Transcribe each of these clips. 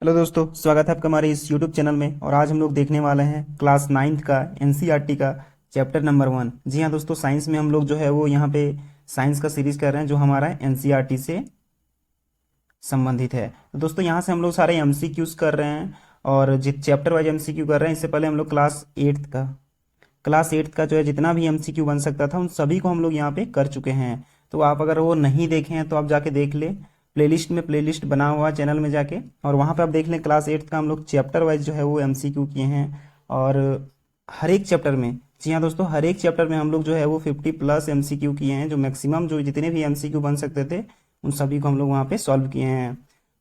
Hello दोस्तों, स्वागत है आपका हमारे इस यूट्यूब चैनल में। और आज हम लोग देखने वाले हैं क्लास नाइन्थ का एनसीईआरटी का चैप्टर नंबर 1। जी हाँ दोस्तों, साइंस में हम लोग जो है वो यहाँ पे साइंस का सीरीज कर रहे हैं जो हमारा एनसीईआरटी से संबंधित है। तो दोस्तों यहाँ से हम लोग सारे एमसीक्यूज कर रहे हैं और जित चैप्टर वाइज एमसीक्यू कर रहे हैं। इससे पहले हम लोग क्लास एट्थ का जो है जितना भी एमसीक्यू बन सकता था उन सभी को हम लोग यहाँ पे कर चुके हैं। तो आप अगर वो नहीं देखे हैं तो आप जाके देख ले, प्लेलिस्ट बना हुआ है चैनल में जाके, और वहाँ पे आप देख लें। क्लास एट्थ का हम लोग चैप्टर वाइज जो है वो एमसीक्यू किए हैं। और हर एक चैप्टर में, जी हाँ दोस्तों, हर एक चैप्टर में हम लोग जो है वो 50+ एमसीक्यू किए हैं। जो मैक्सिमम जो जितने भी एमसीक्यू बन सकते थे उन सभी को हम लोग वहाँ पे सॉल्व किए हैं।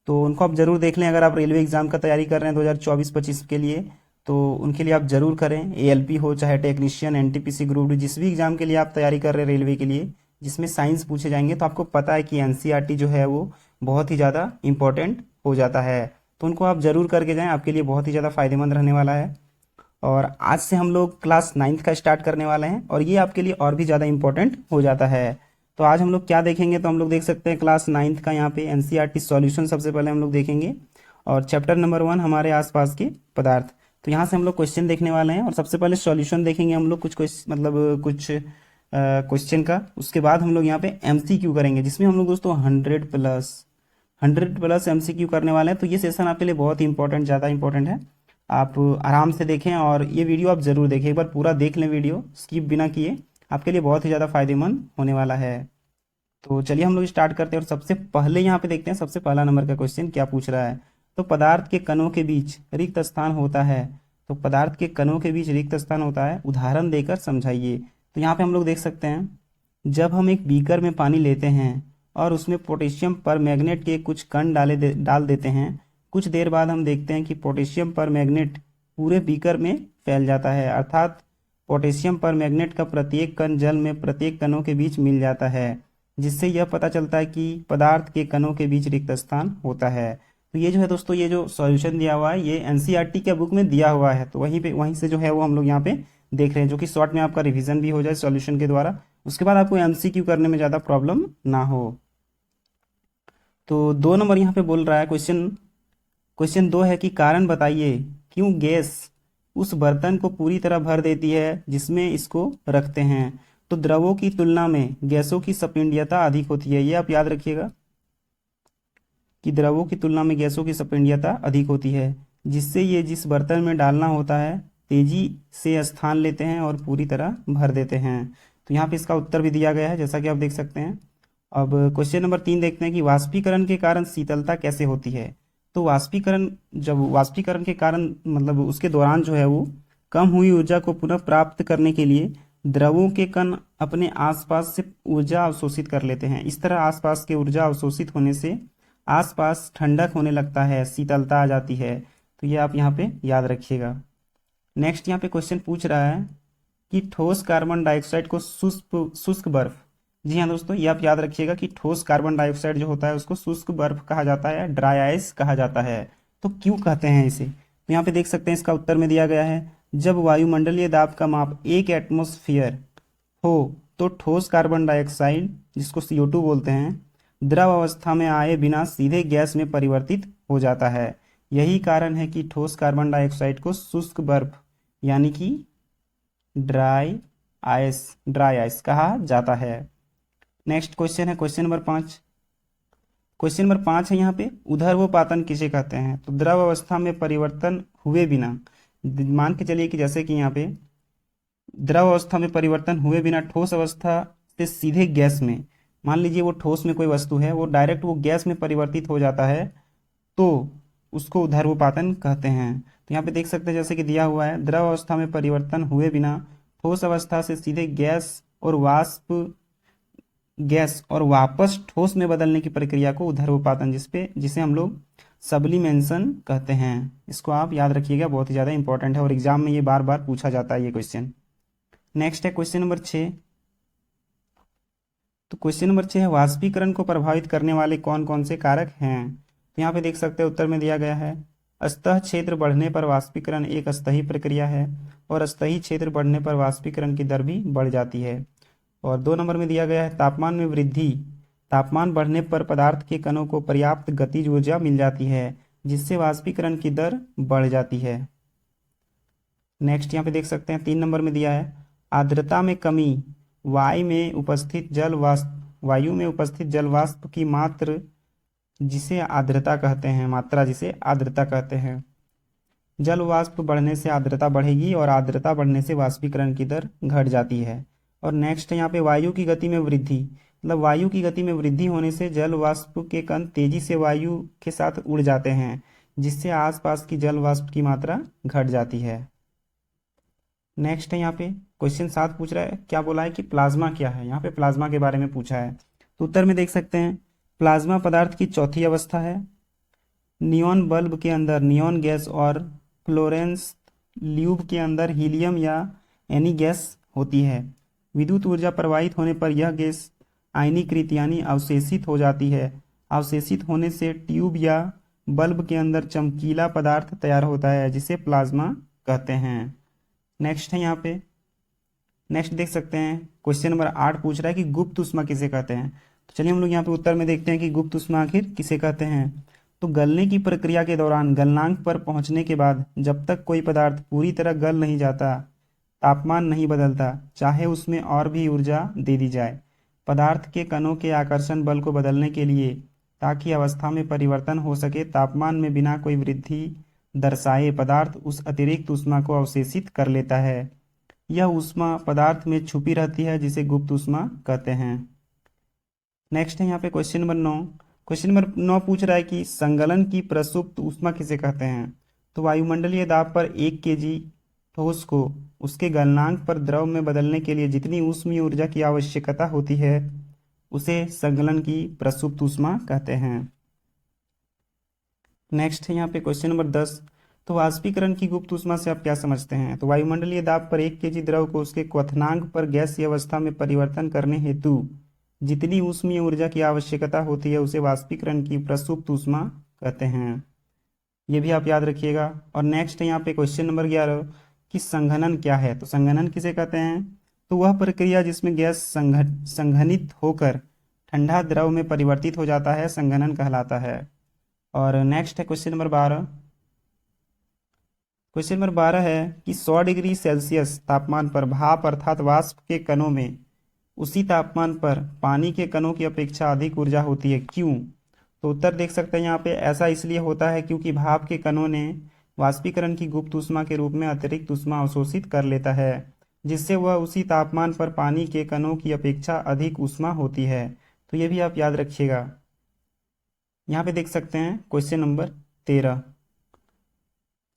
तो उनको आप जरूर देख लें। अगर आप रेलवे एग्जाम का तैयारी कर रहे हैं 2024-25 के लिए, तो उनके लिए आप जरूर करें। एएलपी हो चाहे टेक्नीशियन, एनटीपीसी ग्रुप डी, जिस भी एग्जाम के लिए आप तैयारी कर रहे हैं रेलवे के लिए जिसमें साइंस पूछे जाएंगे, तो आपको पता है कि एनसीईआरटी जो है वो बहुत ही ज़्यादा इंपॉर्टेंट हो जाता है। तो उनको आप जरूर करके जाएं, आपके लिए बहुत ही ज़्यादा फायदेमंद रहने वाला है। और आज से हम लोग क्लास नाइन्थ का स्टार्ट करने वाले हैं और ये आपके लिए और भी ज़्यादा इंपॉर्टेंट हो जाता है। तो आज हम लोग क्या देखेंगे, तो हम लोग देख सकते हैं क्लास नाइन्थ का यहाँ पे एनसीईआरटी सॉल्यूशन सबसे पहले हम लोग देखेंगे। और चैप्टर नंबर 1 हमारे आसपास के पदार्थ। तो यहाँ से हम लोग क्वेश्चन देखने वाले हैं और सबसे पहले सॉल्यूशन देखेंगे हम लोग कुछ क्वेश्चन का। उसके बाद हम लोग यहाँ पे एमसीक्यू करेंगे जिसमें हम लोग दोस्तों 100+ एमसीक्यू करने वाले हैं। तो ये सेशन आपके लिए बहुत ही इंपॉर्टेंट, ज़्यादा इंपॉर्टेंट है। आप आराम से देखें और ये वीडियो आप ज़रूर देखें, एक बार पूरा देख लें वीडियो स्किप बिना किए, आपके लिए बहुत ही ज़्यादा फायदेमंद होने वाला है। तो चलिए हम लोग स्टार्ट करते हैं और सबसे पहले यहाँ पे देखते हैं सबसे पहला नंबर का क्वेश्चन क्या पूछ रहा है। तो पदार्थ के कणों के बीच रिक्त स्थान होता है। तो पदार्थ के कणों के बीच रिक्त स्थान होता है, उदाहरण देकर समझाइए। तो यहाँ पे हम लोग देख सकते हैं, जब हम एक बीकर में पानी लेते हैं और उसमें पोटेशियम पर मैग्नेट के कुछ कण डाल देते हैं, कुछ देर बाद हम देखते हैं कि पोटेशियम पर मैग्नेट पूरे बीकर में फैल जाता है, अर्थात पोटेशियम पर मैग्नेट का प्रत्येक कण जल में प्रत्येक कणों के बीच मिल जाता है, जिससे यह पता चलता है कि पदार्थ के कणों के बीच रिक्त स्थान होता है। तो ये जो है दोस्तों, ये जो सॉल्यूशन दिया हुआ है ये एनसीईआरटी के बुक में दिया हुआ है। तो वहीं से जो है वो हम लोग यहाँ पे देख रहे हैं, जो कि शॉर्ट में आपका रिवीजन भी हो जाए सॉल्यूशन के द्वारा, उसके बाद आपको एमसीक्यू करने में ज़्यादा प्रॉब्लम ना हो। तो 2 नंबर यहाँ पे बोल रहा है, क्वेश्चन क्वेश्चन 2 है कि कारण बताइए क्यों गैस उस बर्तन को पूरी तरह भर देती है जिसमें इसको रखते हैं। तो द्रवों की तुलना में गैसों की संपीड्यता अधिक होती है। ये आप याद रखिएगा कि द्रवों की तुलना में गैसों की संपीड्यता अधिक होती है, जिससे ये जिस बर्तन में डालना होता है तेजी से स्थान लेते हैं और पूरी तरह भर देते हैं। तो यहाँ पे इसका उत्तर भी दिया गया है जैसा कि आप देख सकते हैं। अब क्वेश्चन नंबर 3 देखते हैं कि वाष्पीकरण के कारण शीतलता कैसे होती है। तो वाष्पीकरण के कारण मतलब उसके दौरान जो है वो कम हुई ऊर्जा को पुनः प्राप्त करने के लिए द्रवों के कण अपने आसपास से ऊर्जा अवशोषित कर लेते हैं। इस तरह आसपास के ऊर्जा अवशोषित होने से आसपास ठंडक होने लगता है, शीतलता आ जाती है। तो ये आप यहाँ पे याद रखिएगा। नेक्स्ट यहाँ पे क्वेश्चन पूछ रहा है कि ठोस कार्बन डाइऑक्साइड को शुष्क शुष्क बर्फ। जी हाँ दोस्तों, ये आप याद रखिएगा कि ठोस कार्बन डाइऑक्साइड जो होता है उसको शुष्क बर्फ कहा जाता है, ड्राई आइस कहा जाता है। तो क्यों कहते हैं इसे, तो यहाँ पे देख सकते हैं इसका उत्तर में दिया गया है, जब वायुमंडलीय दाब का माप 1 एटमॉस्फेयर हो तो ठोस कार्बन डाइऑक्साइड, जिसको CO2 बोलते हैं, द्रव अवस्था में आए बिना सीधे गैस में परिवर्तित हो जाता है। यही कारण है कि ठोस कार्बन डाइऑक्साइड को शुष्क बर्फ यानी कि ड्राई आइस कहा जाता है। नेक्स्ट क्वेश्चन है क्वेश्चन नंबर 5 है यहाँ पे, ऊर्ध्वपातन किसे कहते हैं। तो द्रव अवस्था में परिवर्तन हुए बिना, मान के चलिए कि जैसे कि यहाँ पे द्रव अवस्था में परिवर्तन हुए बिना ठोस अवस्था से सीधे गैस में, मान लीजिए वो ठोस में कोई वस्तु है वो डायरेक्ट वो गैस में परिवर्तित हो जाता है, तो उसको ऊर्ध्वपातन कहते हैं। तो यहाँ पे देख सकते हैं जैसे कि दिया हुआ है, द्रव अवस्था में परिवर्तन हुए बिना ठोस अवस्था से सीधे गैस और वापस ठोस में बदलने की प्रक्रिया को ऊर्ध्वपातन जिसे हम लोग सब्लिमेशन कहते हैं। इसको आप याद रखिएगा, बहुत ही ज़्यादा इंपॉर्टेंट है और एग्जाम में ये बार बार पूछा जाता है ये क्वेश्चन। नेक्स्ट है क्वेश्चन नंबर 6। तो क्वेश्चन नंबर 6 है, वाष्पीकरण को प्रभावित करने वाले कौन कौन से कारक हैं। तो यहाँ पे देख सकते हैं उत्तर में दिया गया है, सतह क्षेत्र बढ़ने पर वाष्पीकरण एक अस्थायी प्रक्रिया है और अस्थायी क्षेत्र बढ़ने पर वाष्पीकरण की दर भी बढ़ जाती है। और 2 नंबर में दिया गया है, तापमान में वृद्धि, तापमान बढ़ने पर पदार्थ के कणों को पर्याप्त गतिज ऊर्जा मिल जाती है जिससे वाष्पीकरण की दर बढ़ जाती है। नेक्स्ट यहाँ पे देख सकते हैं 3 नंबर में दिया है आर्द्रता में कमी वायु में उपस्थित जल वाष्प की मात्रा जिसे आर्द्रता कहते हैं। जल वाष्प बढ़ने से आर्द्रता बढ़ेगी और आर्द्रता बढ़ने से वाष्पीकरण की दर घट जाती है। और नेक्स्ट यहाँ पे वायु की गति में वृद्धि, मतलब वायु की गति में वृद्धि होने से जल वाष्प के कण तेजी से वायु के साथ उड़ जाते हैं, जिससे आसपास की जल वाष्प की मात्रा घट जाती है। नेक्स्ट है यहाँ पे क्वेश्चन 7 पूछ रहा है, क्या बोला है कि प्लाज्मा क्या है। यहाँ पे प्लाज्मा के बारे में पूछा है, तो उत्तर में देख सकते हैं प्लाज्मा पदार्थ की चौथी अवस्था है। नियॉन बल्ब के अंदर नियॉन गैस और फ्लोरेंस ल्यूब के अंदर हीलियम या एनी गैस होती है। विद्युत ऊर्जा प्रवाहित होने पर यह गैस आयनीकृत यानी अवशेषित हो जाती है। अवशेषित होने से ट्यूब या बल्ब के अंदर चमकीला पदार्थ तैयार होता है, जिसे प्लाज्मा कहते हैं। नेक्स्ट है यहाँ पे नेक्स्ट देख सकते हैं क्वेश्चन नंबर 8 पूछ रहा है कि गुप्त ऊष्मा किसे कहते हैं। तो चलिए हम लोग यहाँ पे उत्तर में देखते हैं कि गुप्त ऊष्मा आखिर किसे कहते हैं। तो गलने की प्रक्रिया के दौरान गलनांक पर पहुंचने के बाद जब तक कोई पदार्थ पूरी तरह गल नहीं जाता, तापमान नहीं बदलता, चाहे उसमें और भी ऊर्जा दे दी जाए, पदार्थ के कणों के आकर्षण बल को बदलने के लिए ताकि अवस्था में परिवर्तन हो सके, तापमान में बिना कोई वृद्धि दर्शाए पदार्थ उस अतिरिक्त ऊष्मा को अवशेषित कर लेता है। यह ऊष्मा पदार्थ में छुपी रहती है, जिसे गुप्त ऊष्मा कहते हैं। नेक्स्ट है यहाँ पे क्वेश्चन नंबर 9 पूछ रहा है कि संगलन की प्रसुप्त ऊष्मा किसे कहते हैं। तो वायुमंडलीय दाब पर 1 kg ठोस को उसके गलनांक पर द्रव में बदलने के लिए जितनी ऊष्मीय ऊर्जा की आवश्यकता होती है, उसे संगलन की प्रसुप्त ऊष्मा कहते हैं। नेक्स्ट है यहाँ पे क्वेश्चन नंबर 10, तो वाष्पीकरण की गुप्त ऊष्मा से आप क्या समझते हैं। तो वायुमंडलीय दाब पर 1 kg द्रव को उसके क्वथनांक पर गैसीय अवस्था में परिवर्तन करने हेतु जितनी ऊष्मीय ऊर्जा की आवश्यकता होती है, उसे वाष्पीकरण की प्रसुप्त ऊष्मा कहते हैं। ये भी आप याद रखिएगा। और नेक्स्ट है यहाँ पे क्वेश्चन नंबर 11 कि संघनन क्या है। तो संघनन किसे कहते हैं। तो वह प्रक्रिया जिसमें गैस संघनित होकर ठंडा द्रव में परिवर्तित हो जाता है, संघनन कहलाता है। और नेक्स्ट है क्वेश्चन नंबर 12। क्वेश्चन नंबर 12 है कि 100 डिग्री सेल्सियस तापमान पर भाप अर्थात वाष्प के कणों में उसी तापमान पर पानी के कणों की अपेक्षा अधिक ऊर्जा होती है, क्यों। तो उत्तर देख सकते हैं यहाँ पे, ऐसा इसलिए होता है क्योंकि भाप के कणों ने वाष्पीकरण की गुप्त ऊष्मा के रूप में अतिरिक्त ऊष्मा अवशोषित कर लेता है, जिससे वह उसी तापमान पर पानी के कणों की अपेक्षा अधिक ऊष्मा होती है। तो ये भी आप याद रखिएगा। यहाँ पे देख सकते हैं क्वेश्चन नंबर 13।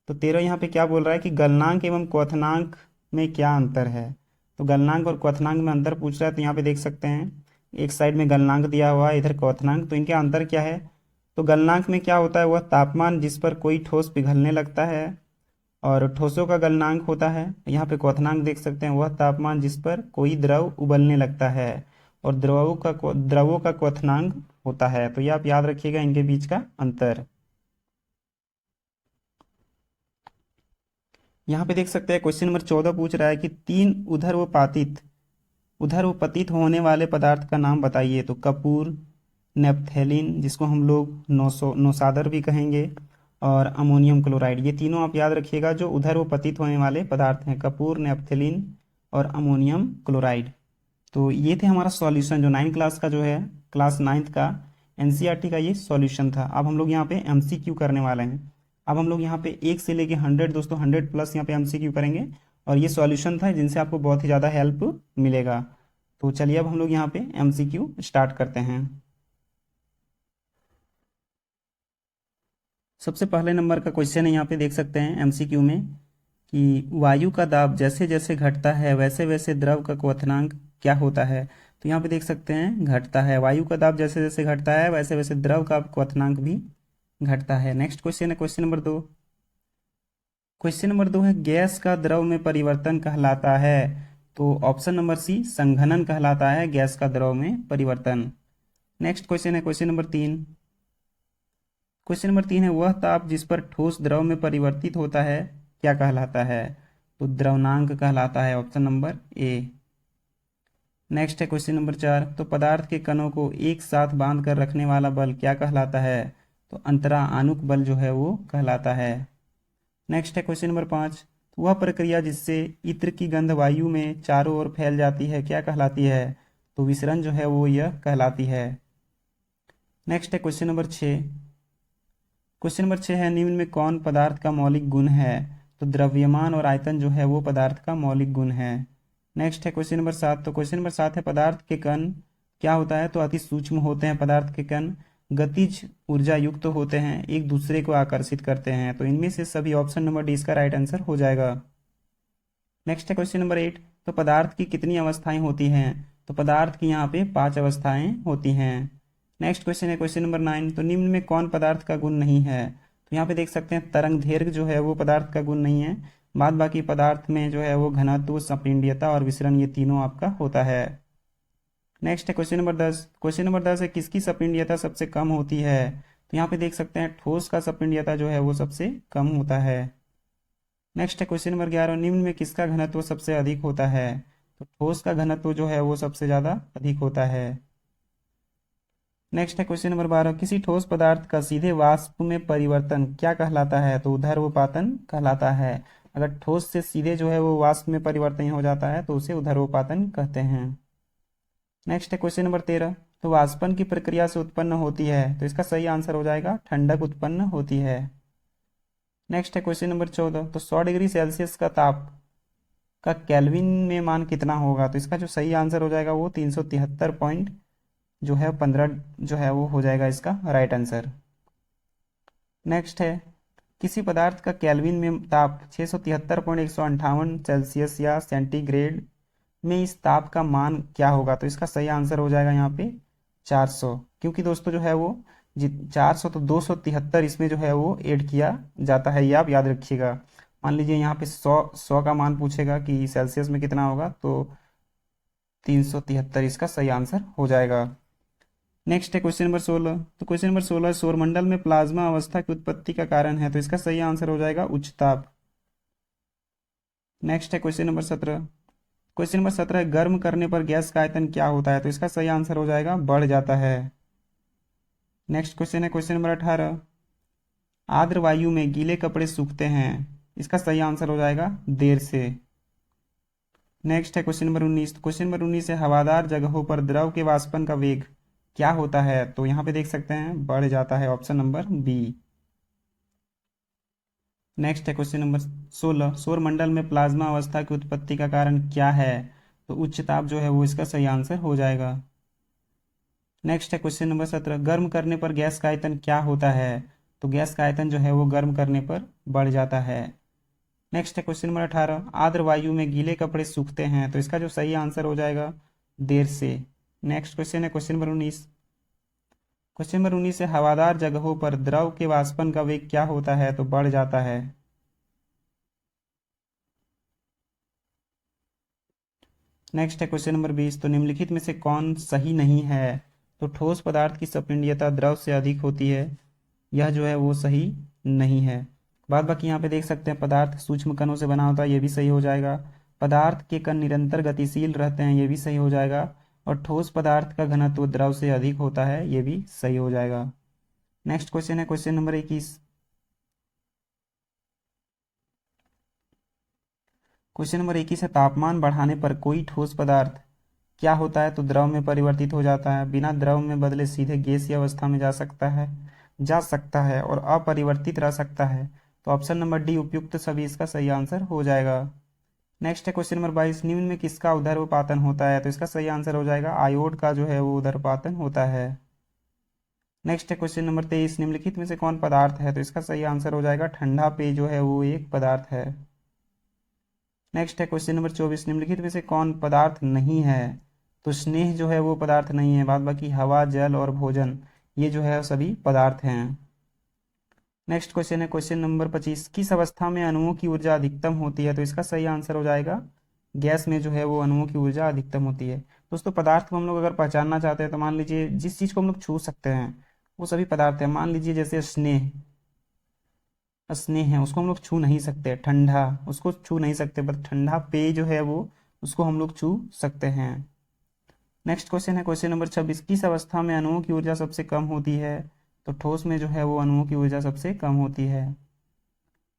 तो 13 यहाँ पे क्या बोल रहा है कि गलनांक एवं क्वथनांक में क्या अंतर है। तो गलनांक और क्वथनांक में अंतर पूछ रहा है। तो यहाँ पे देख सकते हैं एक साइड में गलनांक दिया हुआ है, इधर क्वथनांक। तो इनके अंतर क्या है। तो गलनांक में क्या होता है, वह तापमान जिस पर कोई ठोस पिघलने लगता है और ठोसों का गलनांक होता है। यहाँ पे क्वथनांक देख सकते हैं, वह तापमान जिस पर कोई द्रव उबलने लगता है और द्रवों का क्वथनांक होता है। तो ये आप याद रखिएगा इनके बीच का अंतर। यहाँ पे देख सकते हैं क्वेश्चन नंबर 14 पूछ रहा है कि 3 उधर्वपतित होने वाले पदार्थ का नाम बताइए। तो कपूर, नेपथेलिन जिसको हम लोग नौसादर भी कहेंगे, और अमोनियम क्लोराइड, ये तीनों आप याद रखिएगा जो उधर्वपतित होने वाले पदार्थ हैं, कपूर, नेपथेलिन और अमोनियम क्लोराइड। तो ये थे हमारा सॉल्यूशन, जो 9 क्लास का जो है क्लास 9th का एनसीईआरटी का ये सॉल्यूशन था। अब हम लोग यहाँ पे एमसीक्यू करने वाले हैं। अब हम लोग यहाँ पे 1 से लेके 100 दोस्तों 100 प्लस यहाँ पे एमसीक्यू करेंगे, और ये सॉल्यूशन था जिनसे आपको बहुत ही ज़्यादा हेल्प मिलेगा। तो चलिए अब हम लोग यहाँ पे एमसीक्यू स्टार्ट करते हैं। सबसे पहले नंबर का क्वेश्चन है, यहाँ पे देख सकते हैं एमसीक्यू में कि वायु का दाब जैसे जैसे घटता है वैसे वैसे द्रव का क्वथनांक क्या होता है। तो यहाँ पे देख सकते हैं घटता है, वायु का दाब जैसे जैसे घटता है वैसे वैसे द्रव का क्वथनांक भी घटता है। नेक्स्ट क्वेश्चन है क्वेश्चन नंबर 2। क्वेश्चन नंबर 2 है गैस का द्रव में परिवर्तन कहलाता है। तो ऑप्शन नंबर सी संघनन कहलाता है गैस का द्रव में परिवर्तन। नेक्स्ट क्वेश्चन है क्वेश्चन नंबर 3। क्वेश्चन नंबर 3 है वह ताप जिस पर ठोस द्रव में परिवर्तित होता है क्या कहलाता है। तो द्रवनांक कहलाता है, ऑप्शन नंबर ए। नेक्स्ट है क्वेश्चन नंबर 4। तो पदार्थ के कणों को एक साथ बांध कर रखने वाला बल क्या कहलाता है। तो अंतरा आणुक बल जो है वो कहलाता है। नेक्स्ट है क्वेश्चन नंबर 5, वह प्रक्रिया जिससे इत्र की गंध वायु में चारों ओर फैल जाती है क्या कहलाती है? तो विसरण जो है वो यह कहलाती है। नेक्स्ट है क्वेश्चन नंबर 6, क्वेश्चन नंबर 6 है निम्न में कौन पदार्थ का मौलिक गुण है? तो द्रव्यमान और आयतन जो है वो पदार्थ का मौलिक गुण है। नेक्स्ट है क्वेश्चन नंबर 7, तो क्वेश्चन नंबर 7 है पदार्थ के कण क्या होता है? तो अति सूक्ष्म होते हैं पदार्थ के कण, गतिज ऊर्जा युक्त तो होते हैं, एक दूसरे को आकर्षित करते हैं। तो इनमें से सभी ऑप्शन नंबर डी इसका राइट आंसर हो जाएगा। नेक्स्ट है क्वेश्चन नंबर 8, तो पदार्थ की कितनी अवस्थाएं होती हैं? तो पदार्थ की यहाँ पे 5 अवस्थाएं होती हैं। नेक्स्ट क्वेश्चन है क्वेश्चन नंबर 9, तो निम्न में कौन पदार्थ का गुण नहीं है? तो यहाँ पे देख सकते हैं तरंग दैर्घ्य जो है वो पदार्थ का गुण नहीं है। बाद बाकी पदार्थ में जो है वो घनत्व, संपीड्यता और विसरण ये तीनों आपका होता है। नेक्स्ट है क्वेश्चन नंबर 10, क्वेश्चन नंबर 10 है किसकी संपीड्यता सबसे कम होती है? तो यहाँ पे देख सकते हैं ठोस का संपीड्यता जो है वो सबसे कम होता है। नेक्स्ट है क्वेश्चन नंबर 11, निम्न में किसका घनत्व सबसे अधिक होता है? तो ठोस का घनत्व जो है वो सबसे ज्यादा अधिक होता है। नेक्स्ट है क्वेश्चन नंबर 12, किसी ठोस पदार्थ का सीधे वाष्प में परिवर्तन क्या कहलाता है? तो ऊर्ध्वपातन कहलाता है। अगर ठोस से सीधे जो है वो वाष्प में परिवर्तन हो जाता है तो उसे ऊर्ध्वपातन कहते हैं। नेक्स्ट है क्वेश्चन नंबर 13, तो वाष्पन की प्रक्रिया से उत्पन्न होती है, तो इसका सही आंसर हो जाएगा ठंडक उत्पन्न होती है। नेक्स्ट है क्वेश्चन नंबर 14, तो 100 डिग्री सेल्सियस का ताप का केल्विन में मान कितना होगा? तो इसका जो सही आंसर हो जाएगा वो 373 पॉइंट जो है 15 जो है वो हो जाएगा इसका राइट आंसर। नेक्स्ट है किसी पदार्थ का केल्विन में ताप 673.158 सेल्सियस या सेंटीग्रेड में इस ताप का मान क्या होगा? तो इसका सही आंसर हो जाएगा यहाँ पे 400, क्योंकि दोस्तों जो है वो 400 तो 273 इसमें जो है वो ऐड किया जाता है, ये आप याद रखिएगा। मान लीजिए यहाँ पे 100 का मान पूछेगा कि सेल्सियस में कितना होगा, तो 373 इसका सही आंसर हो जाएगा। नेक्स्ट है क्वेश्चन नंबर 16, तो क्वेश्चन नंबर 16 सौरमंडल में प्लाज्मा अवस्था की उत्पत्ति का कारण है, तो इसका सही आंसर हो जाएगा उच्च ताप। नेक्स्ट है क्वेश्चन नंबर 17, क्वेश्चन नंबर 17 गर्म करने पर गैस का आयतन क्या होता है? तो इसका सही आंसर हो जाएगा बढ़ जाता है। नेक्स्ट क्वेश्चन है क्वेश्चन नंबर 18, आर्द्र वायु में गीले कपड़े सूखते हैं, इसका सही आंसर हो जाएगा देर से। नेक्स्ट है क्वेश्चन नंबर 19, तो क्वेश्चन नंबर 19 है हवादार जगहों पर द्रव के वाष्पन का वेग क्या होता है? तो यहाँ पे देख सकते हैं बढ़ जाता है, ऑप्शन नंबर बी। नेक्स्ट है क्वेश्चन नंबर 16, सौरमंडल में प्लाज्मा अवस्था की उत्पत्ति का कारण क्या है? तो उच्च ताप जो है वो इसका सही आंसर हो जाएगा। नेक्स्ट है क्वेश्चन नंबर 17, गर्म करने पर गैस का आयतन क्या होता है? तो गैस का आयतन जो है वो गर्म करने पर बढ़ जाता है। नेक्स्ट है क्वेश्चन नंबर 18, आर्द्र वायु में गीले कपड़े सूखते हैं, तो इसका जो सही आंसर हो जाएगा देर से। नेक्स्ट क्वेश्चन है क्वेश्चन नंबर 19, क्वेश्चन नंबर 19 है हवादार जगहों पर द्रव के वाष्पन का वेग क्या होता है? तो बढ़ जाता है। नेक्स्ट है क्वेश्चन नंबर 20, तो निम्नलिखित में से कौन सही नहीं है? तो ठोस पदार्थ की संपीड्यता द्रव से अधिक होती है, यह जो है वो सही नहीं है। बाद बाकी यहाँ पे देख सकते हैं पदार्थ सूक्ष्म कणों से बना होता है, ये भी सही हो जाएगा। पदार्थ के कण निरंतर गतिशील रहते हैं, ये भी सही हो जाएगा। और ठोस पदार्थ का घनत्व द्रव से अधिक होता है, ये भी सही हो जाएगा। नेक्स्ट क्वेश्चन है क्वेश्चन नंबर 21, क्वेश्चन नंबर 21 है तापमान बढ़ाने पर कोई ठोस पदार्थ क्या होता है? तो द्रव में परिवर्तित हो जाता है, बिना द्रव में बदले सीधे गैसीय अवस्था में जा सकता है और अपरिवर्तित रह सकता है। तो ऑप्शन नंबर डी उपयुक्त सभी इसका सही आंसर हो जाएगा। नेक्स्ट है क्वेश्चन नंबर 22, निम्न में किसका उदर्वपातन होता है? तो इसका सही आंसर हो जाएगा आयोड का जो है वो उदर्वपातन होता है। नेक्स्ट है क्वेश्चन नंबर 23, निम्नलिखित में से कौन पदार्थ है? तो इसका सही आंसर हो जाएगा ठंडा पेय जो है वो एक पदार्थ है। नेक्स्ट है क्वेश्चन नंबर 24, निम्नलिखित में से कौन पदार्थ नहीं है? तो स्नेह जो है वो पदार्थ नहीं है, बाद बाकी हवा, जल और भोजन ये जो है सभी पदार्थ हैं। नेक्स्ट क्वेश्चन है क्वेश्चन नंबर 25, किस अवस्था में अणुओं की ऊर्जा अधिकतम होती है? तो इसका सही आंसर हो जाएगा गैस में जो है वो अणुओं की ऊर्जा अधिकतम होती है। दोस्तों पदार्थ को हम लोग अगर पहचानना चाहते हैं तो मान लीजिए जिस चीज को हम लोग छू सकते हैं वो सभी पदार्थ है। मान लीजिए जैसे स्नेह, स्नेह है उसको हम लोग छू नहीं सकते, ठंडा उसको छू नहीं सकते, बट ठंडा पेय जो है वो उसको हम लोग छू सकते हैं। नेक्स्ट क्वेश्चन है क्वेश्चन नंबर 26, किस अवस्था में अणुओं की ऊर्जा सबसे कम होती है? तो ठोस में जो है वो अणुओं की ऊर्जा सबसे कम होती है।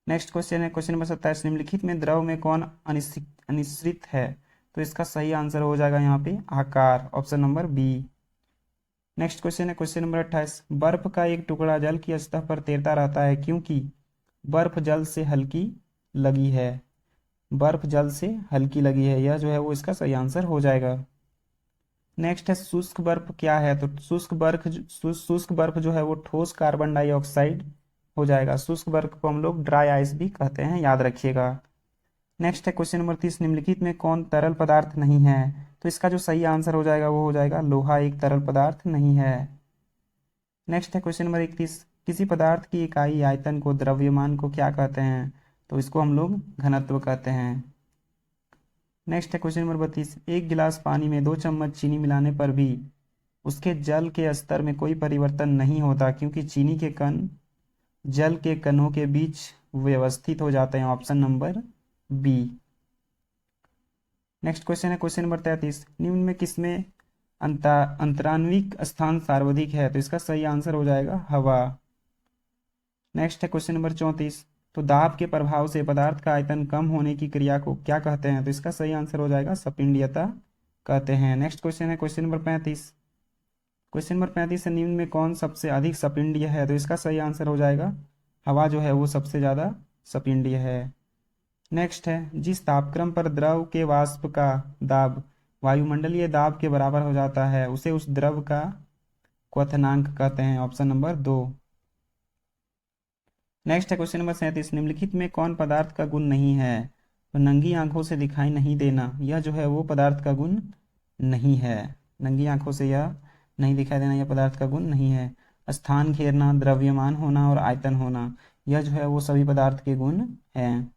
नेक्स्ट क्वेश्चन है क्वेश्चन नंबर 27, निम्नलिखित में द्रव में कौन अनिश्चित है? तो इसका सही आंसर हो जाएगा यहाँ पे आकार, option number B. Next question है क्वेश्चन नंबर 28, बर्फ का एक टुकड़ा जल की सतह पर तैरता रहता है क्योंकि बर्फ जल से हल्की लगी है। बर्फ जल से हल्की लगी है, यह जो है वो इसका सही आंसर हो जाएगा। नेक्स्ट है शुष्क बर्फ क्या है? तो शुष्क बर्फ जो है वो ठोस कार्बन डाइऑक्साइड हो जाएगा। शुष्क बर्फ को हम लोग ड्राई आइस भी कहते हैं, याद रखिएगा। नेक्स्ट है क्वेश्चन नंबर 30, निम्नलिखित में कौन तरल पदार्थ नहीं है? तो इसका जो सही आंसर हो जाएगा वो हो जाएगा लोहा एक तरल पदार्थ नहीं है। नेक्स्ट है क्वेश्चन नंबर 31, किसी पदार्थ की इकाई आयतन को द्रव्यमान को क्या कहते हैं? तो इसको हम लोग घनत्व कहते हैं। नेक्स्ट है क्वेश्चन नंबर 32, एक गिलास पानी में 2 चम्मच चीनी मिलाने पर भी उसके जल के स्तर में कोई परिवर्तन नहीं होता क्योंकि चीनी के कण जल के कणों के बीच व्यवस्थित हो जाते हैं, option number B. Next question है क्वेश्चन नंबर 33, निम्न में किसमें अंतराण्विक स्थान सर्वाधिक है? तो इसका सही आंसर हो जाएगा हवा। नेक्स्ट है क्वेश्चन नंबर 34, तो दाब के प्रभाव से पदार्थ का आयतन कम होने की क्रिया को क्या कहते हैं? तो इसका सही आंसर हो जाएगा सपिंडीयता कहते हैं। नेक्स्ट क्वेश्चन है क्वेश्चन नंबर 35, क्वेश्चन नंबर 35 है निम्न में कौन सबसे अधिक सपिंडीय है? तो इसका सही आंसर हो जाएगा हवा जो है वो सबसे ज़्यादा सपिंडीय है। नेक्स्ट है जिस तापक्रम पर द्रव के वाष्प का दाब वायुमंडलीय दाब के बराबर हो जाता है उसे उस द्रव का क्वथनांक कहते हैं, ऑप्शन नंबर 2। नेक्स्ट है क्वेश्चन नंबर 37, निम्नलिखित में कौन पदार्थ का गुण नहीं है? तो नंगी आंखों से दिखाई नहीं देना, यह जो है वो पदार्थ का गुण नहीं है। नंगी आंखों से यह नहीं दिखाई देना, यह पदार्थ का गुण नहीं है। स्थान घेरना, द्रव्यमान होना और आयतन होना, यह जो है वो सभी पदार्थ के गुण हैं।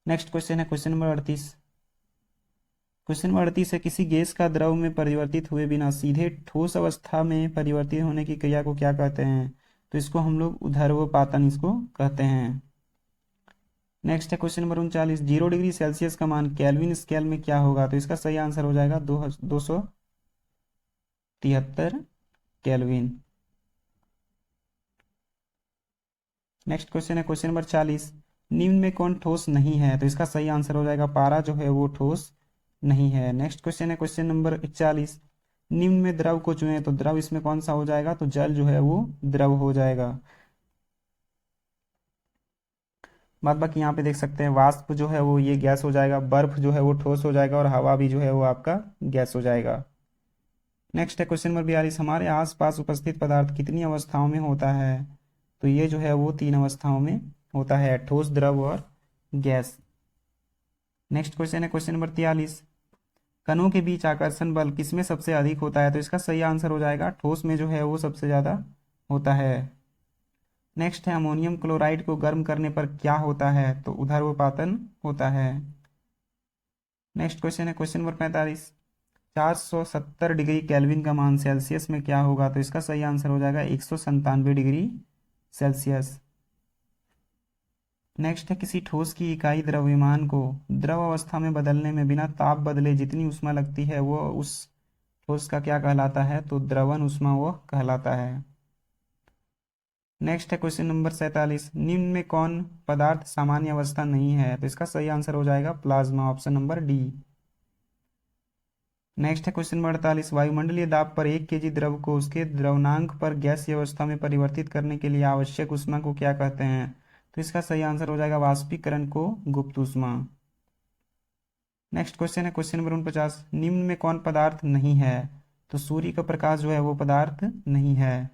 नेक्स्ट क्वेश्चन है क्वेश्चन नंबर 38, क्वेश्चन नंबर 38 है किसी गैस का द्रव में परिवर्तित हुए बिना सीधे ठोस अवस्था में परिवर्तित होने की क्रिया को क्या कहते हैं? तो इसको हम लोग ऊर्ध्वपातन इसको कहते हैं। नेक्स्ट है क्वेश्चन नंबर 39, 0 डिग्री सेल्सियस का मान केल्विन स्केल में क्या होगा? तो इसका सही आंसर हो जाएगा 273 केल्विन। नेक्स्ट क्वेश्चन है क्वेश्चन नंबर 40, निम्न में कौन ठोस नहीं है? तो इसका सही आंसर हो जाएगा पारा जो है वो ठोस नहीं है। नेक्स्ट क्वेश्चन है क्वेश्चन नंबर 41, निम्न में द्रव को चुने तो द्रव इसमें कौन सा हो जाएगा? तो जल जो है वो द्रव हो जाएगा। बाद बाकी यहाँ पे देख सकते हैं वाष्प जो है वो ये गैस हो जाएगा, बर्फ जो है वो ठोस हो जाएगा और हवा भी जो है वो आपका गैस हो जाएगा। नेक्स्ट है क्वेश्चन नंबर 42, हमारे आसपास उपस्थित पदार्थ कितनी अवस्थाओं में होता है? तो ये जो है वो 3 अवस्थाओं में होता है, ठोस, द्रव और गैस। नेक्स्ट क्वेश्चन है क्वेश्चन नंबर 43, कणों के बीच आकर्षण बल किसमें सबसे अधिक होता है? तो इसका सही आंसर हो जाएगा ठोस में जो है वो सबसे ज़्यादा होता है। नेक्स्ट है अमोनियम क्लोराइड को गर्म करने पर क्या होता है? तो ऊर्ध्वपातन होता है। नेक्स्ट क्वेश्चन है क्वेश्चन नंबर 45, 470 डिग्री केल्विन का मान सेल्सियस में क्या होगा? तो इसका सही आंसर हो जाएगा 197 डिग्री सेल्सियस। नेक्स्ट है किसी ठोस की इकाई द्रव्यमान को द्रव अवस्था में बदलने में बिना ताप बदले जितनी ऊष्मा लगती है वो उस ठोस का क्या कहलाता है? तो द्रवण ऊष्मा वो कहलाता है। नेक्स्ट है क्वेश्चन नंबर 47, निम्न में कौन पदार्थ सामान्य अवस्था नहीं है? तो इसका सही आंसर हो जाएगा plasma, option number D. Next है क्वेश्चन नंबर 48, वायुमंडलीय दाब पर 1 केजी द्रव को उसके द्रवणांक पर गैसीय अवस्था में परिवर्तित करने के लिए आवश्यक ऊष्मा को क्या कहते हैं? तो इसका सही आंसर हो जाएगा वाष्पीकरण को गुप्त ऊष्मा। नेक्स्ट क्वेश्चन है क्वेश्चन नंबर 49, निम्न में कौन पदार्थ नहीं है? तो सूर्य का प्रकाश जो है वो पदार्थ नहीं है।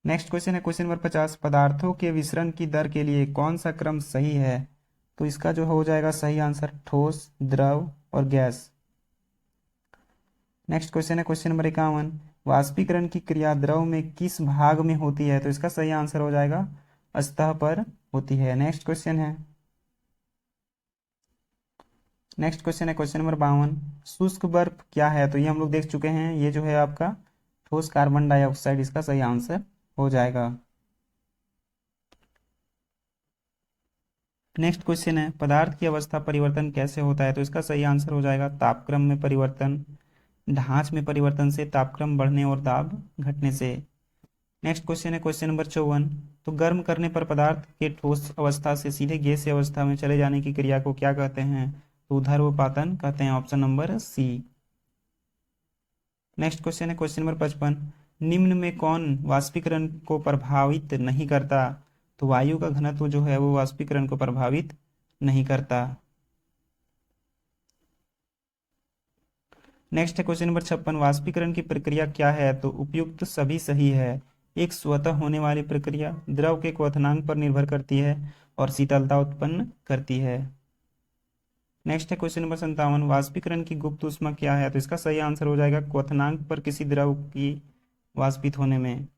नेक्स्ट क्वेश्चन है क्वेश्चन नंबर 50, पदार्थों के विसरण की दर के लिए कौन सा क्रम सही है? तो इसका जो हो जाएगा सही आंसर ठोस, द्रव और गैस। नेक्स्ट क्वेश्चन है क्वेश्चन नंबर 51, वाष्पीकरण की क्रिया द्रव में किस भाग में होती है? तो इसका सही आंसर हो जाएगा सतह पर होती है। नेक्स्ट क्वेश्चन है क्वेश्चन नंबर 52, शुष्क बर्फ क्या है? तो ये हम लोग देख चुके हैं, ये जो है आपका ठोस कार्बन डाइऑक्साइड इसका सही आंसर हो जाएगा। नेक्स्ट क्वेश्चन है पदार्थ की अवस्था परिवर्तन कैसे होता है? तो इसका सही आंसर हो जाएगा तापक्रम में परिवर्तन, ढांच में परिवर्तन से, तापक्रम बढ़ने और दाब घटने से। नेक्स्ट क्वेश्चन है क्वेश्चन नंबर 54। तो गर्म करने पर पदार्थ के ठोस अवस्था से सीधे गैसीय अवस्था में चले जाने की क्रिया को क्या कहते हैं? तो ऊर्ध्वपातन कहते हैं, option number C. Next question है क्वेश्चन नंबर 55। निम्न में कौन वाष्पीकरण को प्रभावित नहीं करता? तो वायु का घनत्व जो है वो वाष्पीकरण को प्रभावित नहीं करता। नेक्स्ट है क्वेश्चन नंबर 56। वाष्पीकरण की प्रक्रिया क्या है? तो उपयुक्त सभी सही है। एक स्वतः होने वाली प्रक्रिया, द्रव के क्वथनांक पर निर्भर करती है और शीतलता उत्पन्न करती है। नेक्स्ट है क्वेश्चन नंबर 57। वाष्पीकरण की गुप्त ऊष्मा क्या है? तो इसका सही आंसर हो जाएगा क्वथनांक पर किसी द्रव की वाष्पित होने में।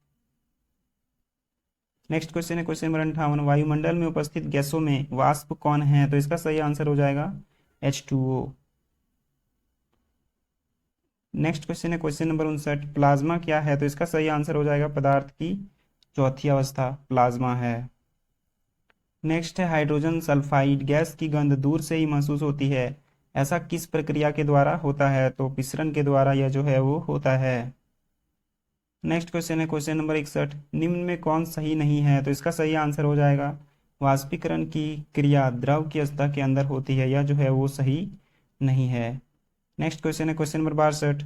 नेक्स्ट क्वेश्चन है क्वेश्चन नंबर 58। वायुमंडल में उपस्थित गैसों में वाष्प कौन है? तो इसका सही आंसर हो जाएगा H2O। नेक्स्ट क्वेश्चन है क्वेश्चन नंबर 59। प्लाज्मा क्या है? तो इसका सही आंसर हो जाएगा पदार्थ की चौथी अवस्था प्लाज्मा है। नेक्स्ट है हाइड्रोजन सल्फाइड गैस की गंध दूर से ही महसूस होती है, ऐसा किस प्रक्रिया के द्वारा होता है? तो पिस्टन के द्वारा यह जो है वो होता है। नेक्स्ट क्वेश्चन है क्वेश्चन नंबर 61। निम्न में कौन सही नहीं है? तो इसका सही आंसर हो जाएगा वाष्पीकरण की क्रिया द्रव की अवस्था के अंदर होती है, यह जो है वो सही नहीं है। नेक्स्ट क्वेश्चन है क्वेश्चन नंबर 62।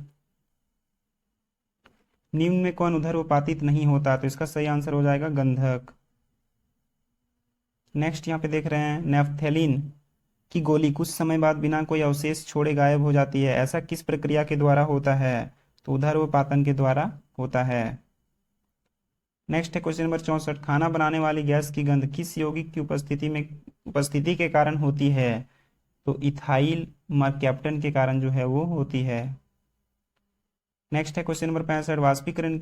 निम्न में कौन ऊर्ध्वपातित नहीं होता? तो इसका सही आंसर हो जाएगा गंधक। नेक्स्ट यहाँ पे देख रहे हैं नेफ्थेलिन की गोली कुछ समय बाद बिना कोई अवशेष छोड़े गायब हो जाती है, ऐसा किस प्रक्रिया के द्वारा होता है? तो ऊर्ध्वपातन के द्वारा होता है। नेक्स्ट है क्वेश्चन नंबर 64। खाना बनाने वाली गैस की गंध किस यौगिक की उपस्थिति के कारण होती है? तो इथाइल मरकैप्टन के कारण जो है वो होती है। नेक्स्ट है क्वेश्चन नंबर 65। वाष्पीकरण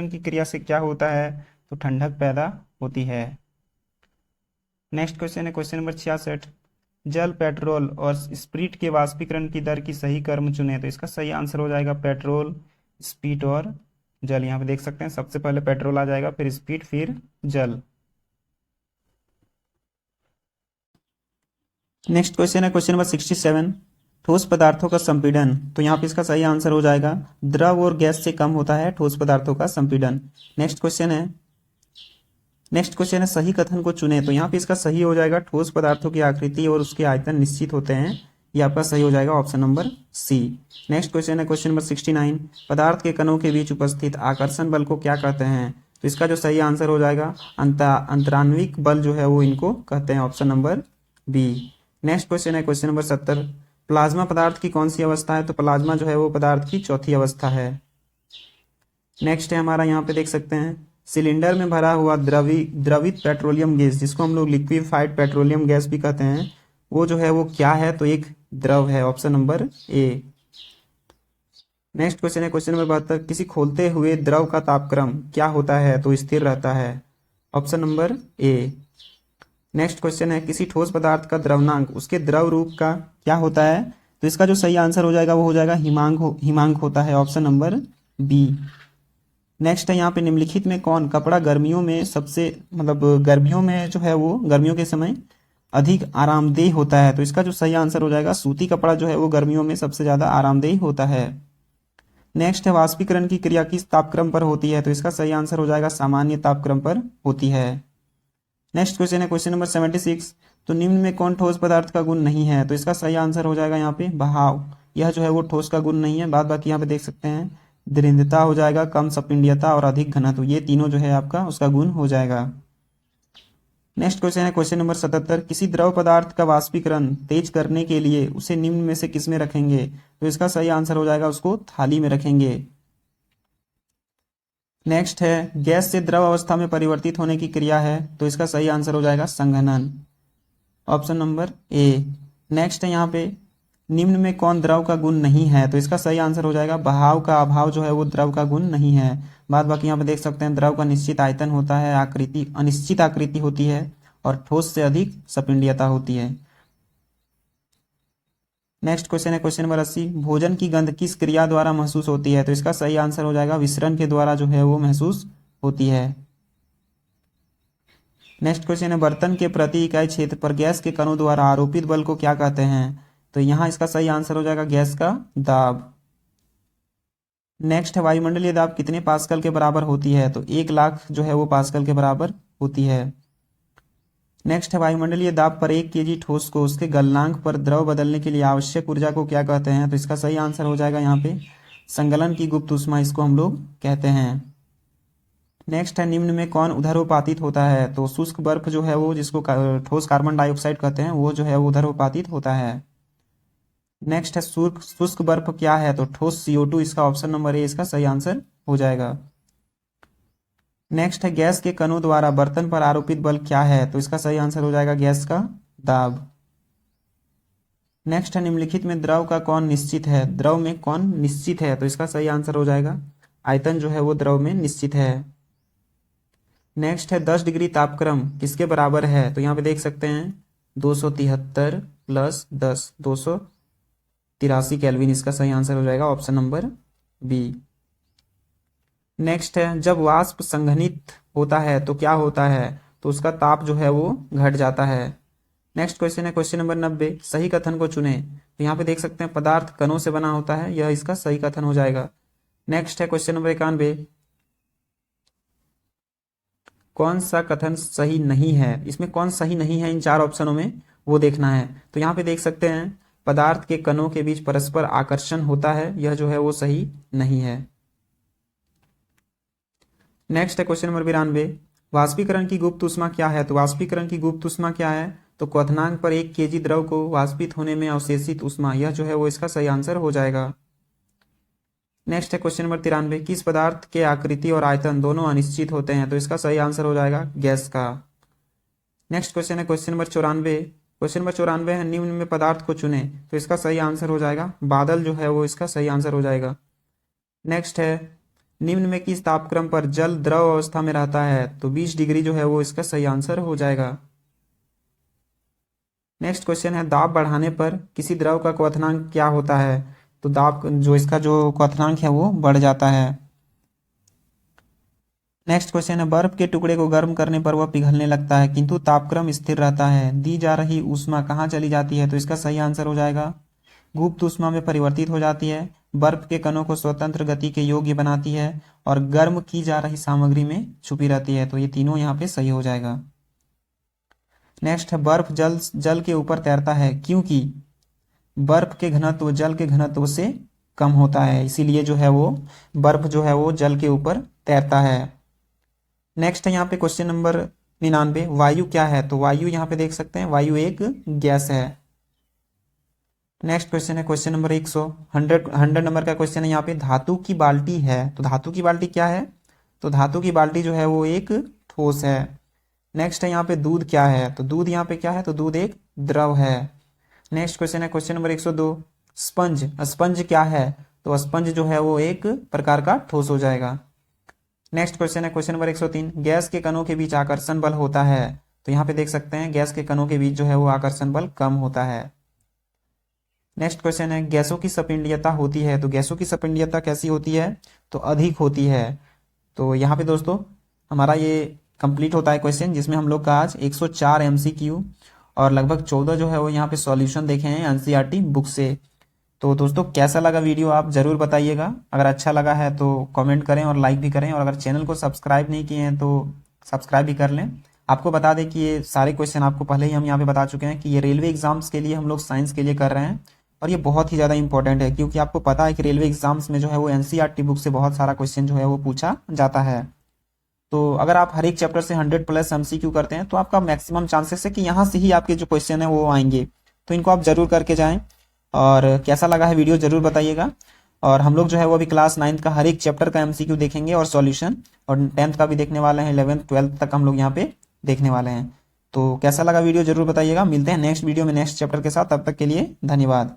की क्रिया से क्या होता है? तो ठंडक पैदा होती है। नेक्स्ट क्वेश्चन है क्वेश्चन नंबर 66। जल, पेट्रोल और स्प्रीट के वाष्पीकरण की दर की सही क्रम चुने। तो इसका सही आंसर हो जाएगा पेट्रोल, स्प्रीट और जल। यहाँ पे देख सकते हैं सबसे पहले पेट्रोल आ जाएगा, फिर स्प्रीट, फिर जल। नेक्स्ट क्वेश्चन है क्वेश्चन नंबर 67। ठोस पदार्थों का संपीड़न। तो यहाँ पे इसका सही आंसर हो जाएगा द्रव और गैस से कम होता है ठोस पदार्थों का संपीड़न। नेक्स्ट क्वेश्चन है सही कथन को चुने। तो यहाँ पे इसका सही हो जाएगा ठोस पदार्थों की आकृति और उसके आयतन निश्चित होते हैं, ये आपका सही हो जाएगा option number C. Next question है क्वेश्चन नंबर 69। पदार्थ के कणों के बीच उपस्थित आकर्षण बल को क्या कहते हैं? तो इसका जो सही आंसर हो जाएगा अंतरान्विक बल जो है वो इनको कहते हैं, option number B. Next question है क्वेश्चन नंबर 70। प्लाज्मा पदार्थ की कौन सी अवस्था है? तो प्लाज्मा जो है वो पदार्थ की चौथी अवस्था है। नेक्स्ट है हमारा यहाँ पे देख सकते हैं सिलेंडर में भरा हुआ द्रवित पेट्रोलियम गैस, जिसको हम लोग लिक्विफाइड पेट्रोलियम गैस भी कहते हैं, वो जो है वो क्या है? तो एक द्रव है, option number A. Next question है क्वेश्चन नंबर 72। किसी खोलते हुए द्रव का तापक्रम क्या होता है? तो स्थिर रहता है, option number A. Next question है किसी ठोस पदार्थ का द्रवनांक उसके द्रव रूप का क्या होता है? तो इसका जो सही आंसर हो जाएगा वो हो जाएगा हिमांक होता है, ऑप्शन नंबर बी। नेक्स्ट है यहाँ पे निम्नलिखित में कौन कपड़ा गर्मियों में गर्मियों में जो है वो गर्मियों के समय अधिक आरामदेह होता है? तो इसका जो सही आंसर हो जाएगा सूती कपड़ा जो है वो गर्मियों में सबसे ज्यादा आरामदेह होता है। नेक्स्ट है वाष्पीकरण की क्रिया किस तापक्रम पर होती है? तो इसका सही आंसर हो जाएगा सामान्य तापक्रम पर होती है। नेक्स्ट क्वेश्चन है क्वेश्चन नंबर 76। तो निम्न में कौन ठोस पदार्थ का गुण नहीं है? तो इसका सही आंसर हो जाएगा यहाँ पे बहाव, यह जो है वो ठोस का गुण नहीं है। बाद बाकी यहाँ पे देख सकते हैं दृढ़ता हो जाएगा, कम संपीड्यता और अधिक घनत्व, ये तीनों जो है आपका उसका गुण हो जाएगा। नेक्स्ट क्वेश्चन है क्वेश्चन नंबर 77। किसी द्रव पदार्थ का वाष्पीकरण तेज करने के लिए उसे निम्न में से किस में रखेंगे? तो इसका सही आंसर हो जाएगा उसको थाली में रखेंगे। नेक्स्ट है गैस से द्रव अवस्था में परिवर्तित होने की क्रिया है, तो इसका सही आंसर हो जाएगा संघनन, ऑप्शन नंबर ए। नेक्स्ट है यहाँ पे निम्न में कौन द्रव का गुण नहीं है? तो इसका सही आंसर हो जाएगा बहाव का अभाव जो है वो द्रव का गुण नहीं है। बाद बाकी यहाँ पे देख सकते हैं द्रव का निश्चित आयतन होता है, आकृति अनिश्चित आकृति होती है और ठोस से अधिक संपीड्यता होती है। नेक्स्ट क्वेश्चन है क्वेश्चन नंबर 80। भोजन की गंध किस क्रिया द्वारा महसूस होती है? तो इसका सही आंसर हो जाएगा विसरण के द्वारा जो है वो महसूस होती है। नेक्स्ट क्वेश्चन है बर्तन के प्रति इकाई क्षेत्र पर गैस के कणों द्वारा आरोपित बल को क्या कहते हैं? तो यहाँ इसका सही आंसर हो जाएगा गैस का दाब। नेक्स्ट है वायुमंडलीय दाब कितने पास्कल के बराबर होती है, तो 1 लाख जो है वो पास्कल के बराबर होती है। नेक्स्ट है वायुमंडलीय दाब पर 1 kg ठोस को उसके गलनांक पर द्रव बदलने के लिए आवश्यक ऊर्जा को क्या कहते हैं, तो इसका सही आंसर हो जाएगा यहाँ पे संगलन की गुप्त ऊष्मा, इसको हम लोग कहते हैं। नेक्स्ट है निम्न में कौन उदर्वपातित होता है, तो शुष्क बर्फ जो है वो जिसको ठोस कार्बन डाइऑक्साइड कहते हैं वो जो है वो उदर्वपातित होता है। नेक्स्ट है शुष्क बर्फ क्या है, तो ठोस CO2, इसका ऑप्शन नंबर ए इसका सही आंसर हो जाएगा। नेक्स्ट है गैस के कणों द्वारा बर्तन पर आरोपित बल क्या है, तो इसका सही आंसर हो जाएगा गैस का दाब। नेक्स्ट है निम्नलिखित में द्रव का कौन निश्चित है, द्रव में कौन निश्चित है, तो इसका सही आंसर हो जाएगा आयतन जो है वो द्रव में निश्चित है। नेक्स्ट है 10 डिग्री तापक्रम किसके बराबर है, तो यहाँ पे देख सकते हैं 273 + 10 283 केल्विन, इसका सही आंसर हो जाएगा ऑप्शन नंबर बी। नेक्स्ट है जब वाष्प संघनित होता है तो क्या होता है, तो उसका ताप जो है वो घट जाता है। नेक्स्ट क्वेश्चन है क्वेश्चन नंबर 90, सही कथन को चुने, तो यहाँ पे देख सकते हैं पदार्थ कणों से बना होता है, यह इसका सही कथन हो जाएगा। नेक्स्ट है क्वेश्चन नंबर 91, कौन सा कथन सही नहीं है, इसमें कौन सही नहीं है इन 4 ऑप्शनों में वो देखना है। तो यहाँ पे देख सकते हैं पदार्थ के कणों के बीच परस्पर आकर्षण होता है, यह जो है वो सही नहीं है। नेक्स्ट है क्वेश्चन नंबर 92, वाष्पीकरण की गुप्त ऊष्मा क्या है, तो वाष्पीकरण की गुप्त ऊष्मा क्या है, तो क्वथनांक पर 1 kg द्रव को वाष्पित होने में अवशेषित ऊष्मा, यह जो है वो इसका सही आंसर हो जाएगा। नेक्स्ट है क्वेश्चन नंबर 93, किस पदार्थ के आकृति और आयतन दोनों अनिश्चित होते हैं, तो इसका सही आंसर हो जाएगा गैस का। नेक्स्ट क्वेश्चन है क्वेश्चन नंबर 94, क्वेश्चन नंबर 94 है निम्न में पदार्थ को चुने, तो इसका सही आंसर हो जाएगा बादल जो है वो इसका सही आंसर हो जाएगा। नेक्स्ट है निम्न में किस तापक्रम पर जल द्रव अवस्था में रहता है, तो 20 डिग्री जो है वो इसका सही आंसर हो जाएगा। नेक्स्ट क्वेश्चन है दाब बढ़ाने पर किसी द्रव का क्वथनांक क्या होता है, तो दाब जो इसका जो क्वथनांक है वो बढ़ जाता है। नेक्स्ट क्वेश्चन है बर्फ के टुकड़े को गर्म करने पर वह पिघलने लगता है किंतु तापक्रम स्थिर रहता है, दी जा रही ऊष्मा कहाँ चली जाती है, तो इसका सही आंसर हो जाएगा गुप्त ऊष्मा में परिवर्तित हो जाती है, बर्फ के कणों को स्वतंत्र गति के योग्य बनाती है और गर्म की जा रही सामग्री में छुपी रहती है, तो ये तीनों यहाँ पे सही हो जाएगा। नेक्स्ट है बर्फ जल के ऊपर तैरता है क्योंकि बर्फ के घनत्व जल के घनत्व से कम होता है, इसीलिए जो है वो बर्फ जो है वो जल के ऊपर तैरता है। नेक्स्ट है यहाँ पे क्वेश्चन नंबर 99, वायु क्या है, तो वायु यहाँ पे देख सकते हैं वायु एक गैस है। नेक्स्ट क्वेश्चन है क्वेश्चन नंबर 100 नंबर का क्वेश्चन है यहाँ पे धातु की बाल्टी है, तो धातु की बाल्टी क्या है, तो धातु की बाल्टी जो है वो एक ठोस है। नेक्स्ट है यहाँ पे दूध क्या है, तो दूध यहाँ पे क्या है, तो दूध एक द्रव है। नेक्स्ट क्वेश्चन है क्वेश्चन नंबर 102, स्पंज क्या है, तो स्पंज जो है वो एक प्रकार का ठोस हो जाएगा। नेक्स्ट क्वेश्चन है क्वेश्चन नंबर 103, गैस के कणों के बीच आकर्षण बल होता है, तो यहाँ पे देख सकते हैं गैस के कणों के बीच जो है वो आकर्षण बल कम होता है। नेक्स्ट क्वेश्चन है गैसों की सपिंडीयता होती है, तो गैसों की सपिंडीयता कैसी होती है, तो अधिक होती है। तो यहाँ पे दोस्तों हमारा ये कंप्लीट होता है क्वेश्चन, जिसमें हम लोग का आज 104 MCQ और लगभग 14 जो है वो यहाँ पे सॉल्यूशन देखे हैं NCERT बुक से। तो दोस्तों कैसा लगा वीडियो आप ज़रूर बताइएगा, अगर अच्छा लगा है तो कमेंट करें और लाइक भी करें, और अगर चैनल को सब्सक्राइब नहीं किए हैं तो सब्सक्राइब भी कर लें। आपको बता दें कि ये सारे क्वेश्चन आपको पहले ही हम यहाँ पे बता चुके हैं कि ये रेलवे एग्जाम्स के लिए हम लोग साइंस के लिए कर रहे हैं, और ये बहुत ही ज़्यादा इंपॉर्टेंट है क्योंकि आपको पता है कि रेलवे एग्जाम्स में जो है वो NCERT बुक से बहुत सारा क्वेश्चन जो है वो पूछा जाता है। तो अगर आप हर एक चैप्टर से 100+ MCQ करते हैं तो आपका मैक्सिमम चांसेस है कि यहाँ से ही आपके जो क्वेश्चन है वो आएंगे, तो इनको आप जरूर करके जाएं। और कैसा लगा है वीडियो जरूर बताइएगा। और हम लोग जो है वो अभी क्लास 9th का हर एक चैप्टर का MCQ देखेंगे और सॉल्यूशन, और 10th का भी देखने वाले हैं, 11th 12th तक हम लोग यहाँ पे देखने वाले हैं। तो कैसा लगा वीडियो जरूर बताइएगा। मिलते हैं नेक्स्ट वीडियो में नेक्स्ट चैप्टर के साथ, तब तक के लिए धन्यवाद।